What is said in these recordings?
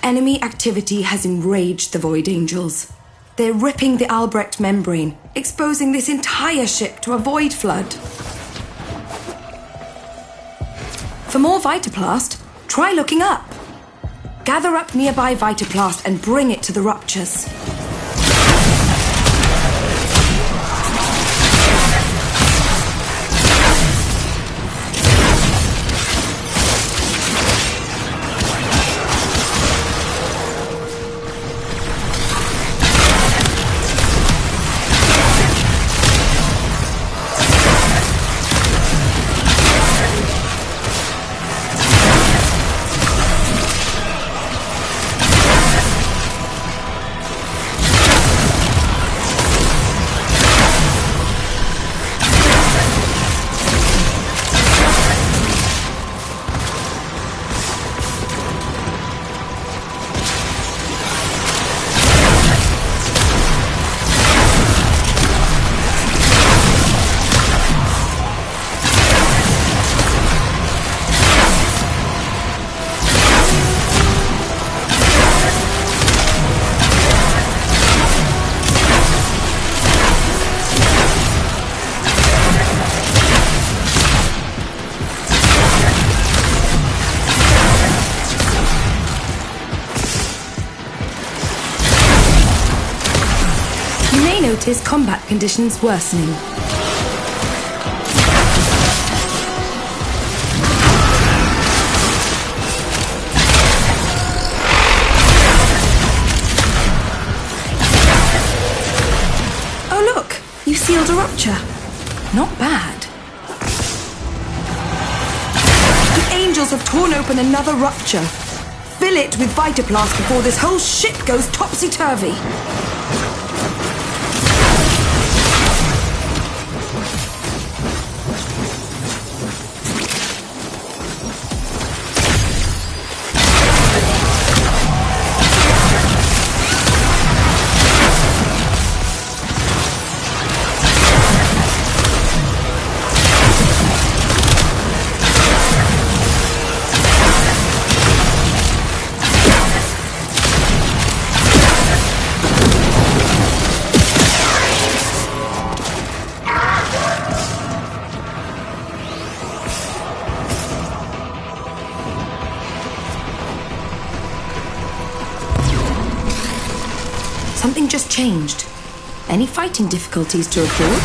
Enemy activity has enraged the Void Angels. They're ripping the Albrecht membrane, exposing this entire ship to a void flood. For more Vitaplast, try looking up. Gather up nearby Vitaplast and bring it to the ruptures. Notice combat conditions worsening. Oh look, you sealed a rupture. Not bad. The Angels have torn open another rupture. Fill it with Vitaplast before this whole ship goes topsy-turvy. Something just changed. Any fighting difficulties to report?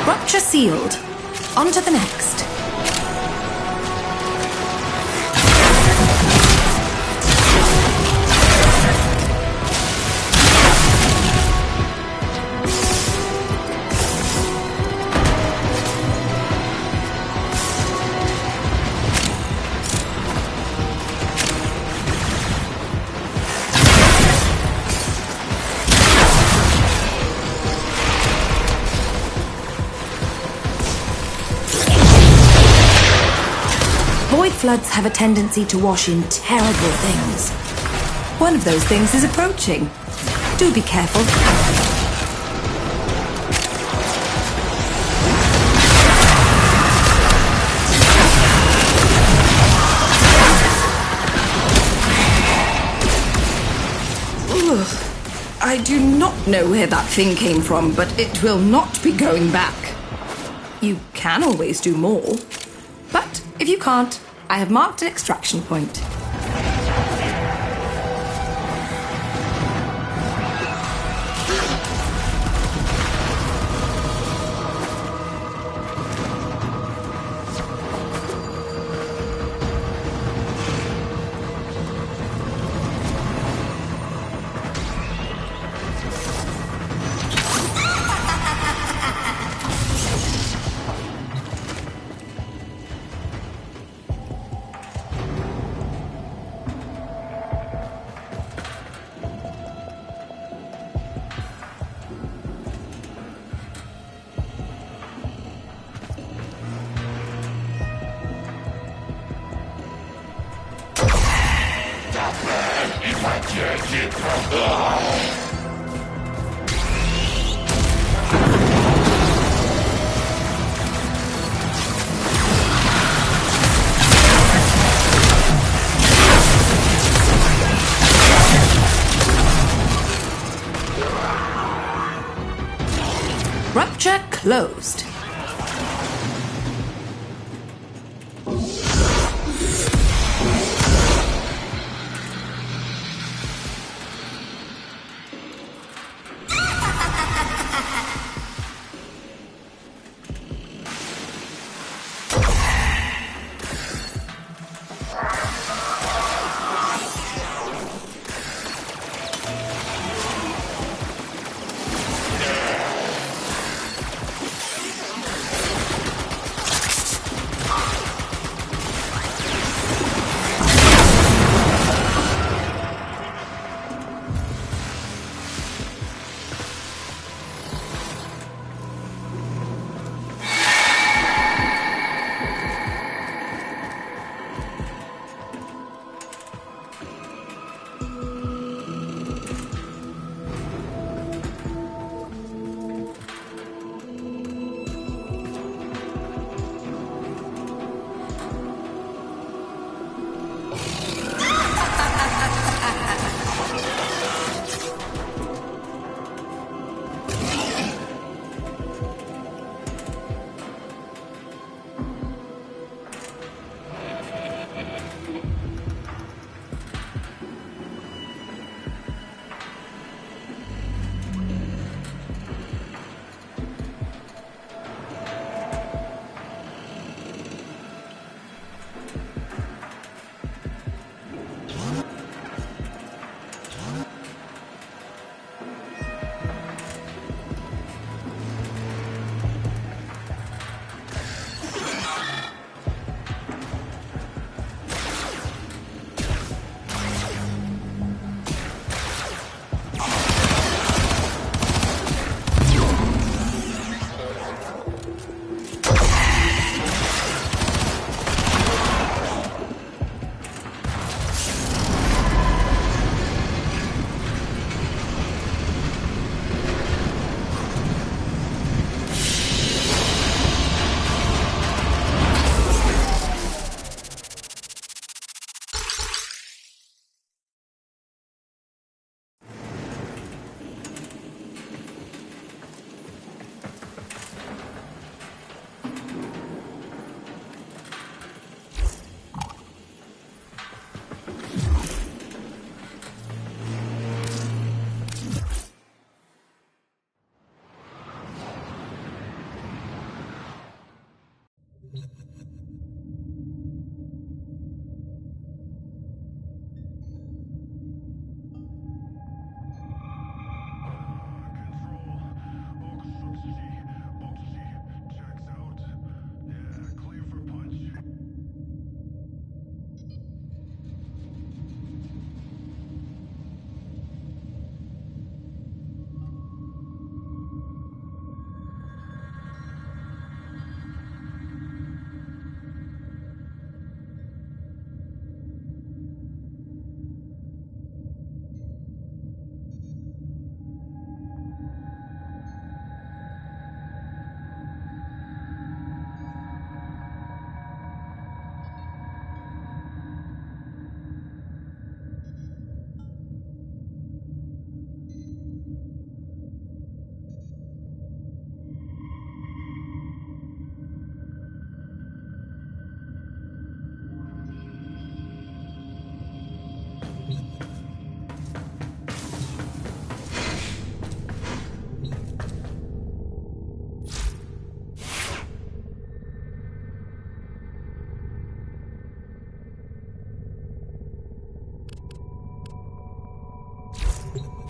Rupture sealed. On to the next. Void floods have a tendency to wash in terrible things. One of those things is approaching. Do be careful. Ugh. I do not know where that thing came from, but it will not be going back. You can always do more. But if you can't, I have marked an extraction point. Rupture closed.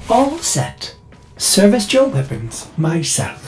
All set. Service your weapons myself.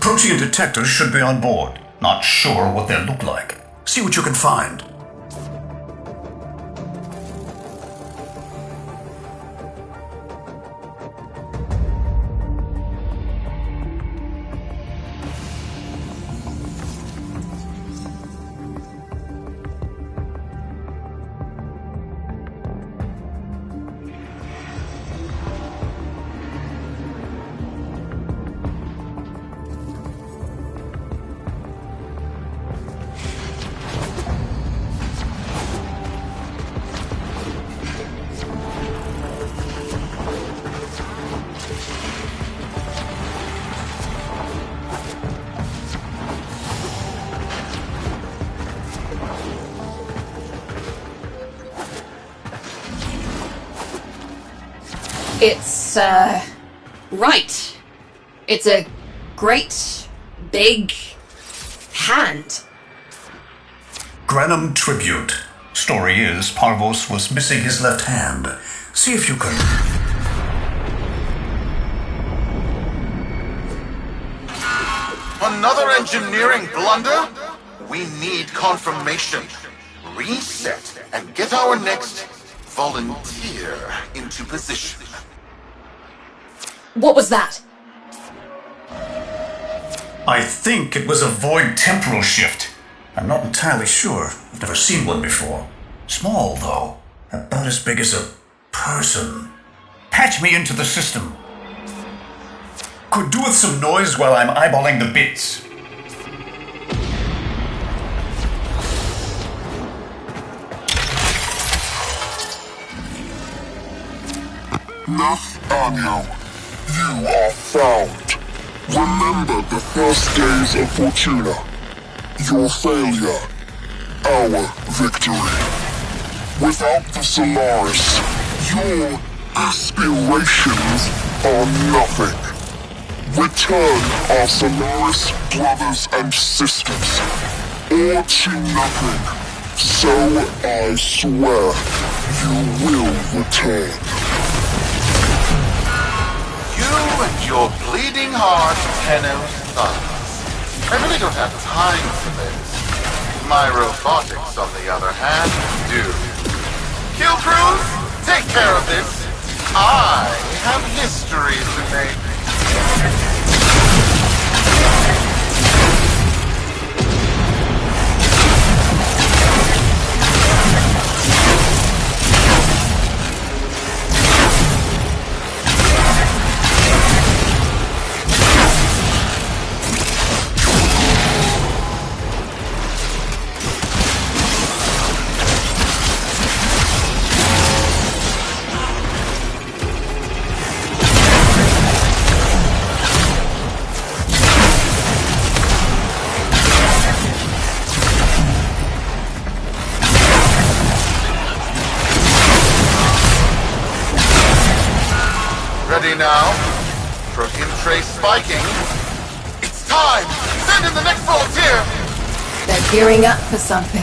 Protean detectors should be on board. Not sure what they look like. See what you can find. It's, right. It's a great, big hand. Granum Tribute. Story is, Parvos was missing his left hand. See if you can... Another engineering blunder? We need confirmation. Reset and get our next volunteer into position. What was that? I think it was a void temporal shift. I'm not entirely sure. I've never seen one before. Small, though. About as big as a person. Patch me into the system. Could do with some noise while I'm eyeballing the bits. Nathaniel, you are found. Remember the first days of Fortuna. Your failure, our victory. Without the Solaris, your aspirations are nothing. Return our Solaris brothers and sisters, or to nothing. So I swear, you will return. You and your bleeding heart, Tenno's sons. I really don't have time for this. My robotics, on the other hand, do. Kill crews, take care of this. I have history to make. Ready now? Protean trace spiking. It's time! Send in the next volunteer! They're gearing up for something.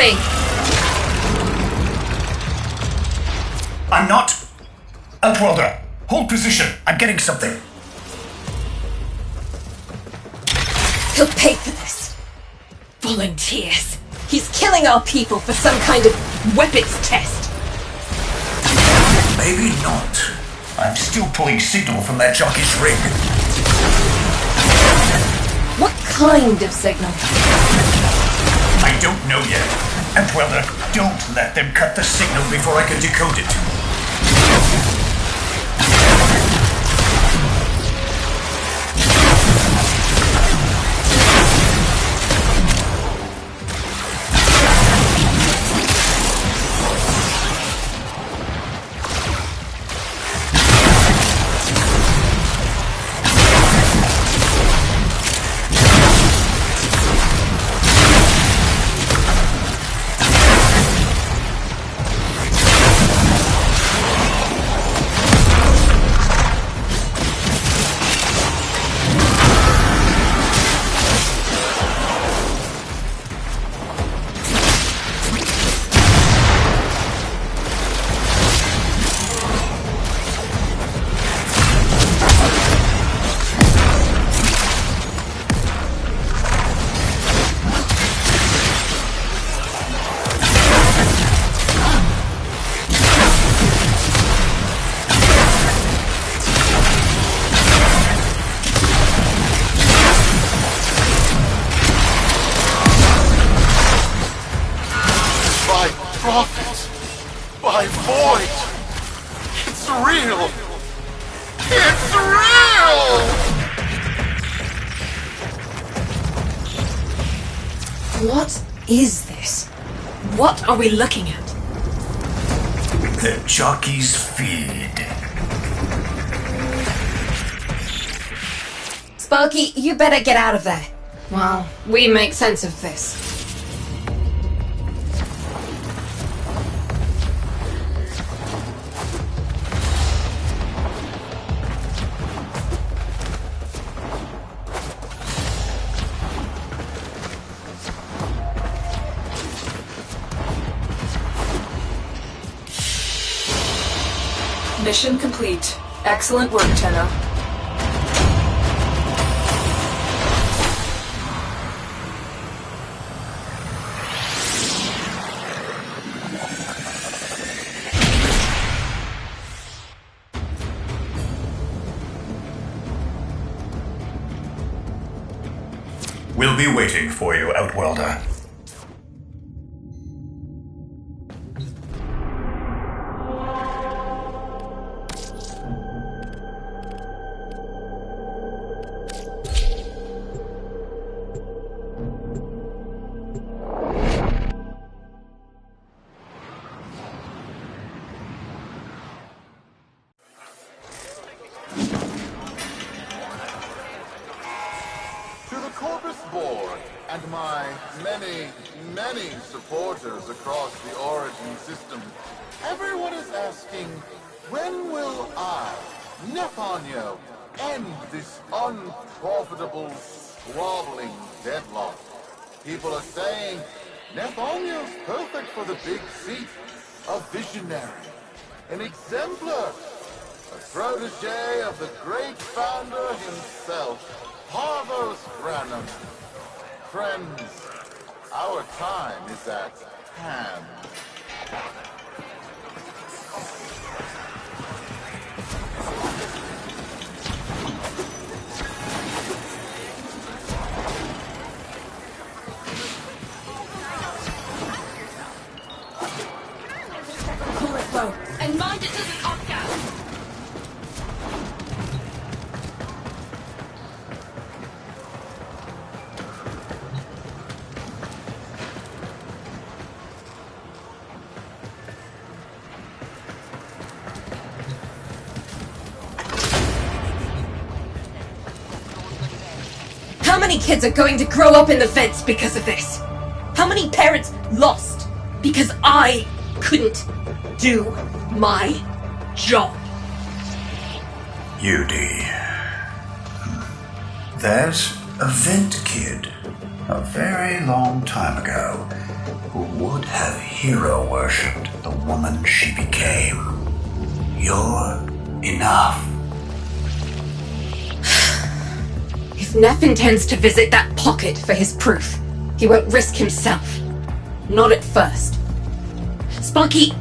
thing! I'm not. Outworlder, hold position. I'm getting something. He'll pay for this. Volunteers. He's killing our people for some kind of weapons test. Maybe not. I'm still pulling signal from that jockey's rig. What kind of signal? I don't know yet. Outworlder, don't let them cut the signal before I can decode it. My void! It's real! It's real! What is this? What are we looking at? The jockey's feed. Sparky, you better get out of there. Well, we make sense of this. Mission complete. Excellent work, Tenno. We'll be waiting for you, Outworlder. To the Corpus Board and my many supporters across the Origin system, everyone is asking, when will I, Nephonio, end this unprofitable, squabbling deadlock? People are saying, Nephonio's perfect for the big seat, a visionary, an exemplar, a protege of the great founder himself, Parvos Branham. Friends, our time is at hand. Pull it low, and mind it doesn't opt out. How many kids are going to grow up in the vents because of this? How many parents lost because I couldn't do my job? Yudi. There's a vent kid a very long time ago. who would have hero-worshipped the woman she became. You're enough. If Neff intends to visit that pocket for his proof, he won't risk himself. Not at first. Sparky,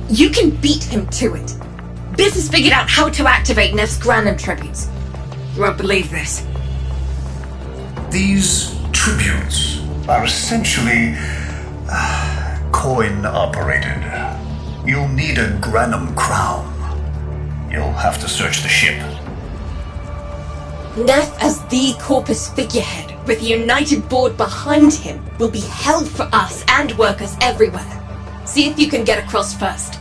you can beat him to it. Biz has figured out how to activate Neff's Granum tributes. You won't believe this. These tributes are essentially coin-operated. You'll need a Granum crown. You'll have to search the ship. Neff as the Corpus figurehead, with the United Board behind him, will be hell for us and workers everywhere. See if you can get across first.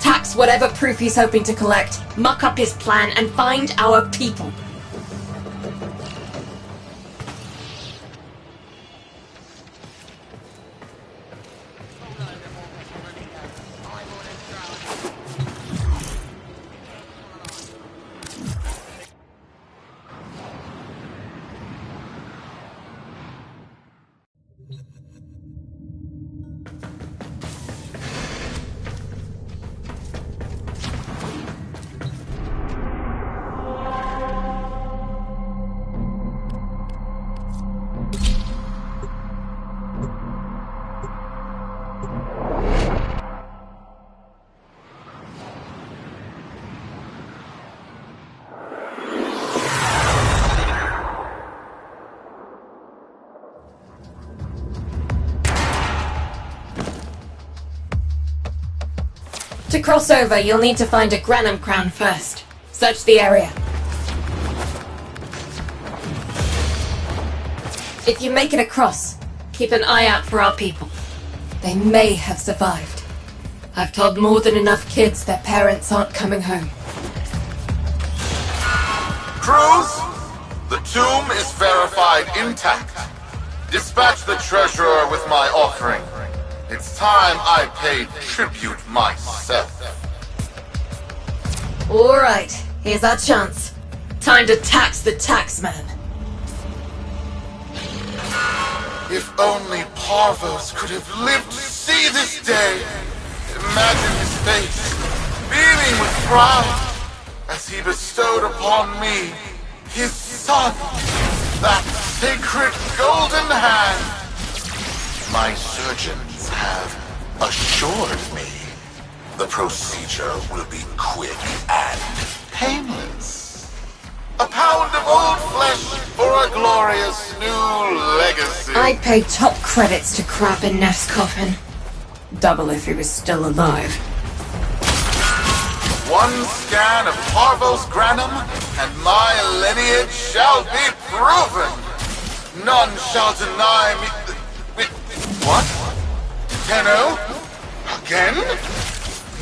Tax whatever proof he's hoping to collect, muck up his plan, and find our people. To cross over, you'll need to find a Granum crown first. Search the area. If you make it across, keep an eye out for our people. They may have survived. I've told more than enough kids their parents aren't coming home. Cruz, the tomb is verified intact. Dispatch the treasurer with my offering. It's time I paid tribute myself. Alright, here's our chance. Time to tax the taxman. If only Parvos could have lived to see this day. Imagine his face, beaming with pride, as he bestowed upon me, his son, that sacred golden hand. My surgeons have assured me the procedure will be quick and painless. A pound of old flesh for a glorious new legacy. I'd pay top credits to crap in Neff's coffin. Double if he was still alive. One scan of Parvos Granum, and my lineage shall be proven. None shall deny me. What? Tenno? Again?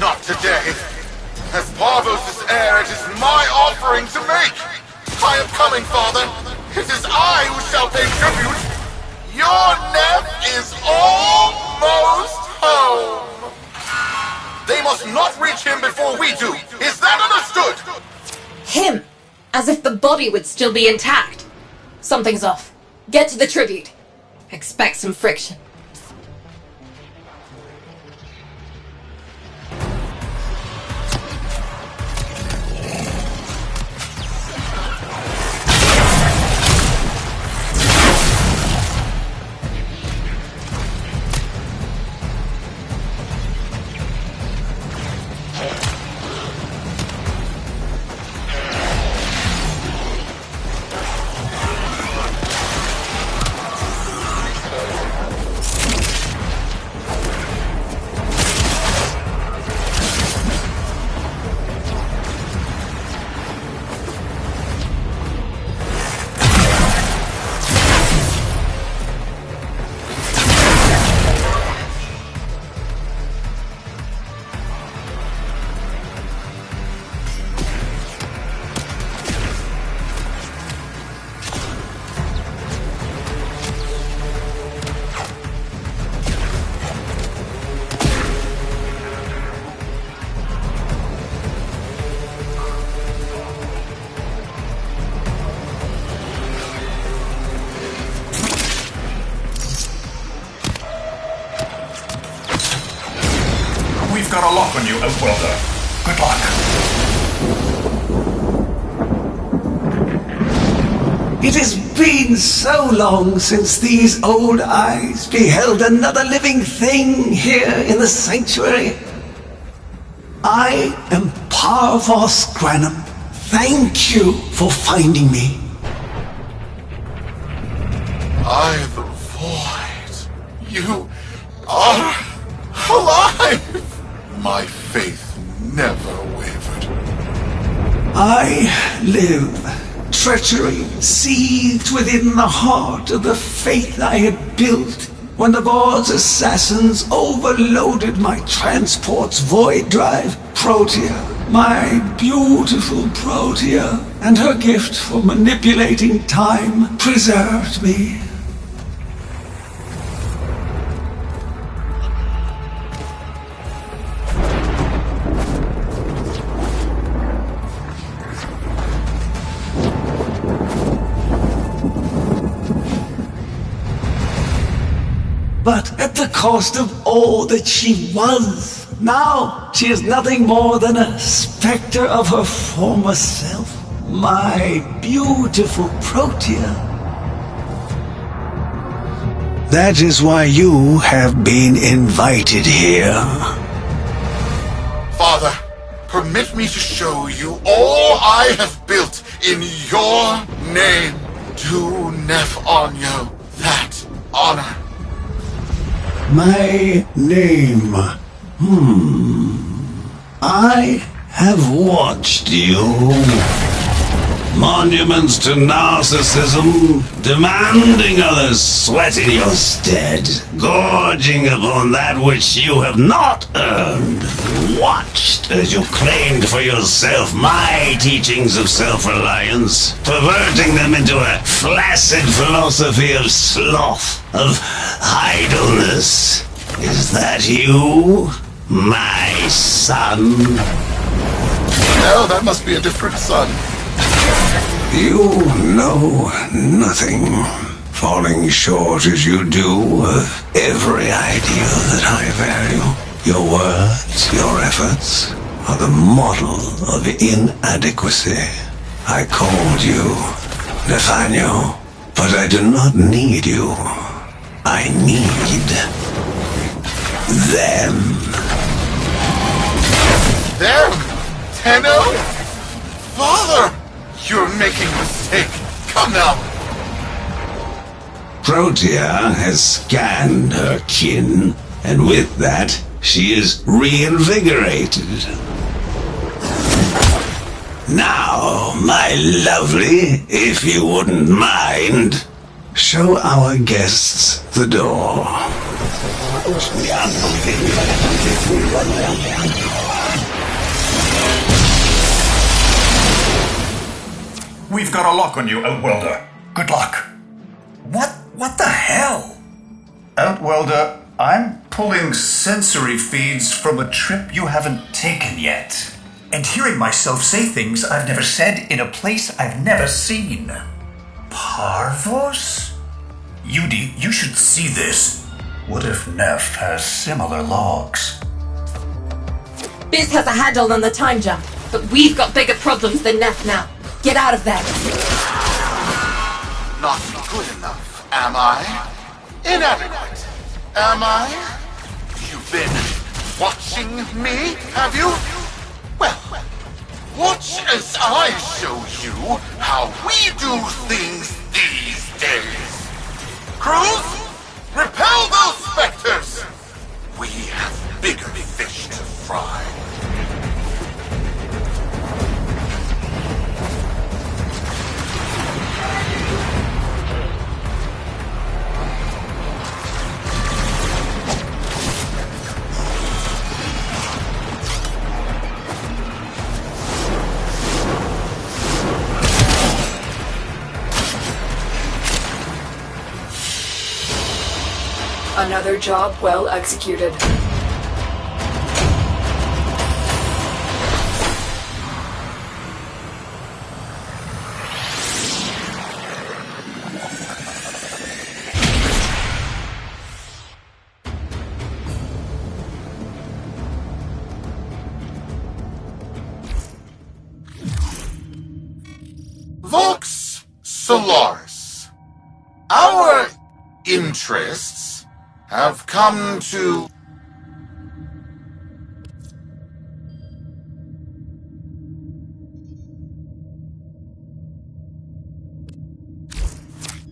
Not today. As Parvos' heir, it is my offering to make. I am coming, father. It is I who shall pay tribute. Your Neff is almost home. They must not reach him before we do. Is that understood? Him? As if the body would still be intact. Something's off. Get to the tribute. Expect some friction. We've got a lock on you, Outworlder. Good luck. It has been so long since these old eyes beheld another living thing here in the sanctuary. I am Parvos Granum. Thank you for finding me. I, the Void. You are alive! My faith never wavered. I live. Treachery seethed within the heart of the faith I had built when the Vord's assassins overloaded my transport's void drive. Protea, my beautiful Protea, and her gift for manipulating time preserved me. But at the cost of all that she was. Now she is nothing more than a specter of her former self. My beautiful Protea. That is why you have been invited here. Father, permit me to show you all I have built in your name. Do Nef Onyo that honor. My name. I have watched you. Monuments to narcissism, demanding others sweat in your stead, gorging upon that which you have not earned. Watched as you claimed for yourself my teachings of self-reliance, perverting them into a flaccid philosophy of sloth, of idleness. Is that you, my son? No, that must be a different son. You know nothing, falling short as you do of every ideal that I value. Your words, your efforts, are the model of inadequacy. I called you Nathaniel, but I do not need you. I need them. Them? Tenno? Father! You're making a mistake. Come now. Protea has scanned her kin, and with that, she is reinvigorated. Now, my lovely, if you wouldn't mind, show our guests the door. We've got a lock on you, Outworlder. Good luck. What the hell? Outworlder, I'm pulling sensory feeds from a trip you haven't taken yet. And hearing myself say things I've never said in a place I've never seen. Parvos? Yudi, you should see this. What if Nef has similar logs? Biz has a handle on the time jump, but we've got bigger problems than Nef now. Get out of there. Not good enough, am I? Inadequate, am I? You've been watching me, have you? Well, watch as I show you how we do things these days. Crews, repel those specters! We have bigger fish to fry. Another job well executed. interests have come to...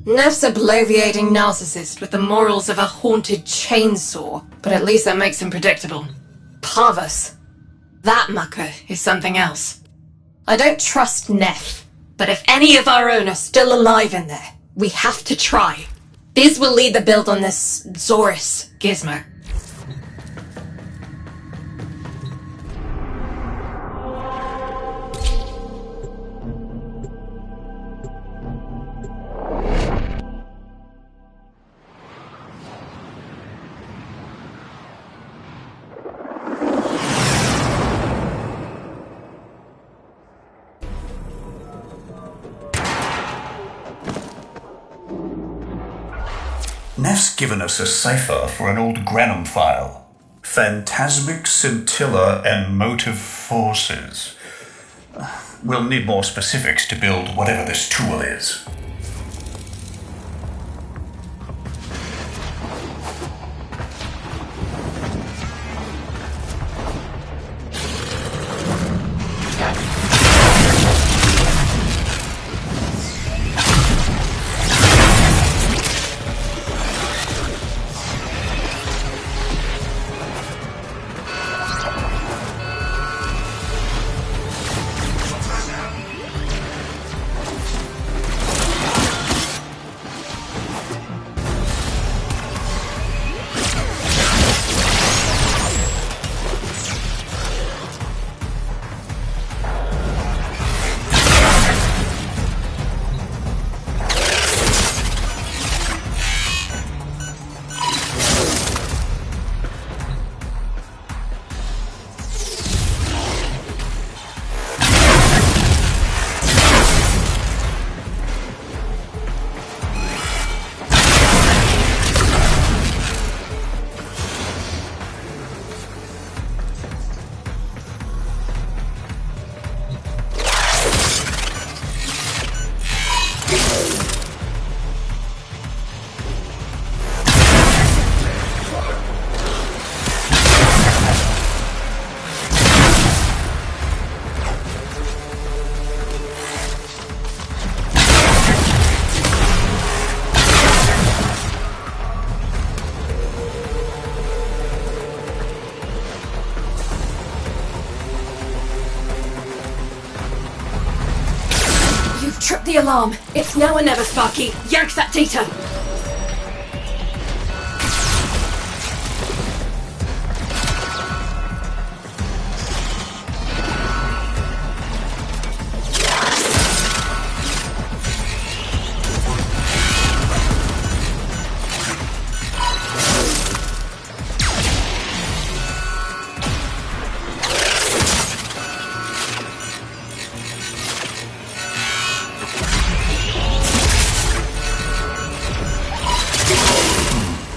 Neff's a bloviating narcissist with the morals of a haunted chainsaw, but at least that makes him predictable. Parvus. That mucker is something else. I don't trust Neff, but if any of our own are still alive in there, we have to try. Biz will lead the build on this Zorus gizmo. Neff's given us a cipher for an old Granum file. Phantasmic scintilla and motive forces. We'll need more specifics to build whatever this tool is. Trip the alarm. It's now or never, Sparky. Yank that data.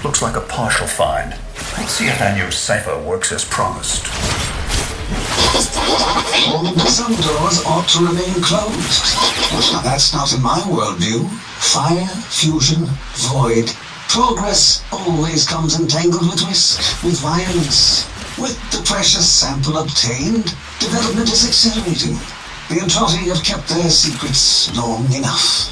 Looks like a partial find. Let's see if that new cipher works as promised. Some doors ought to remain closed. Now, that's not in my worldview. Fire, fusion, void. Progress always comes entangled with risk, with violence. With the precious sample obtained, development is accelerating. The Entrotti have kept their secrets long enough.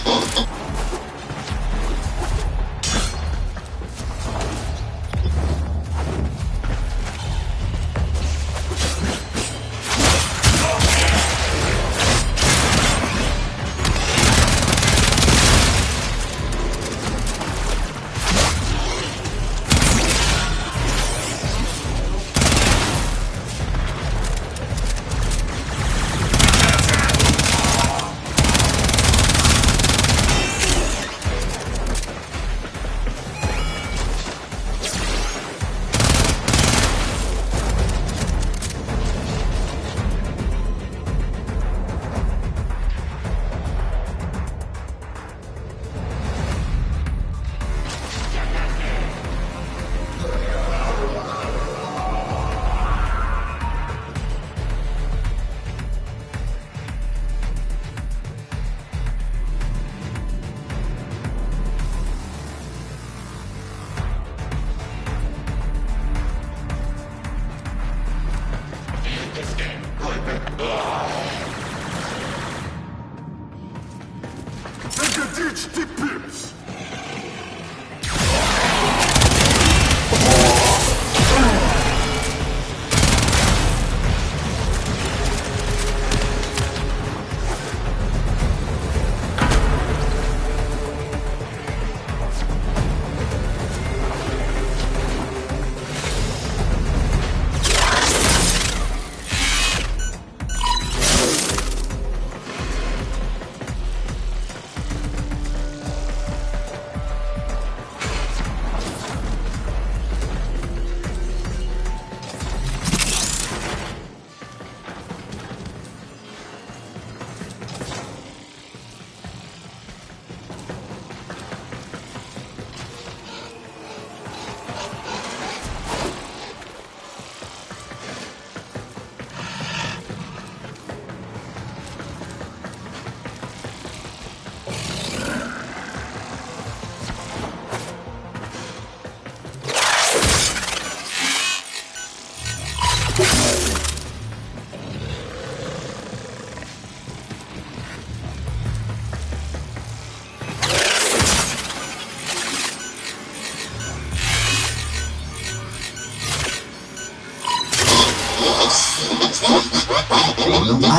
Погодите, пипец!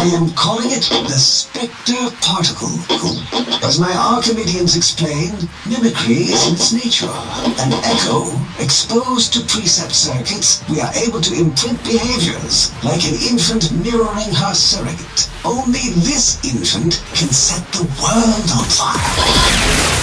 I am calling it the Spectre Particle. As my Archimedeans explained, mimicry is in its nature. An echo, exposed to precept circuits, we are able to imprint behaviors, like an infant mirroring her surrogate. Only this infant can set the world on fire.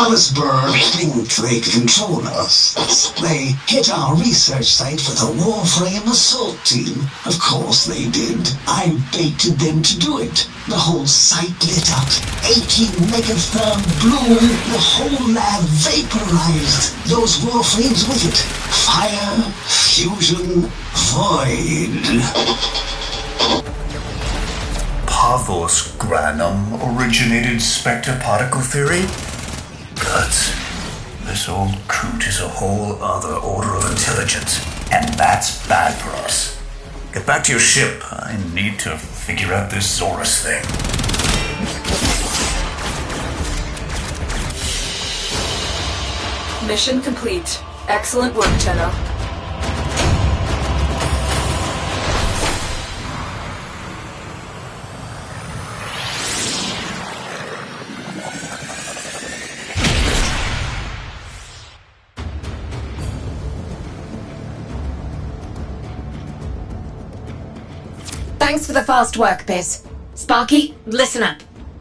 Palisburg think they control us. They hit our research site with a Warframe assault team. Of course they did. I baited them to do it. The whole site lit up. 18 megatherm bloom. The whole lab vaporized. Those Warframes with it. Fire, fusion, void. Pavos Granum originated Spectre particle theory? But this old coot is a whole other order of intelligence, and that's bad for us. Get back to your ship. I need to figure out this Zorus thing. Mission complete. Excellent work, Tenno. Thanks for the fast work, Biz. Sparky, listen up.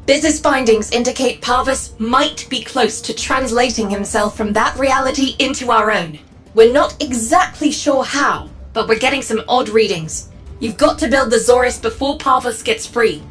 Biz's findings indicate Parvus might be close to translating himself from that reality into our own. We're not exactly sure how, but we're getting some odd readings. You've got to build the Zorus before Parvus gets free.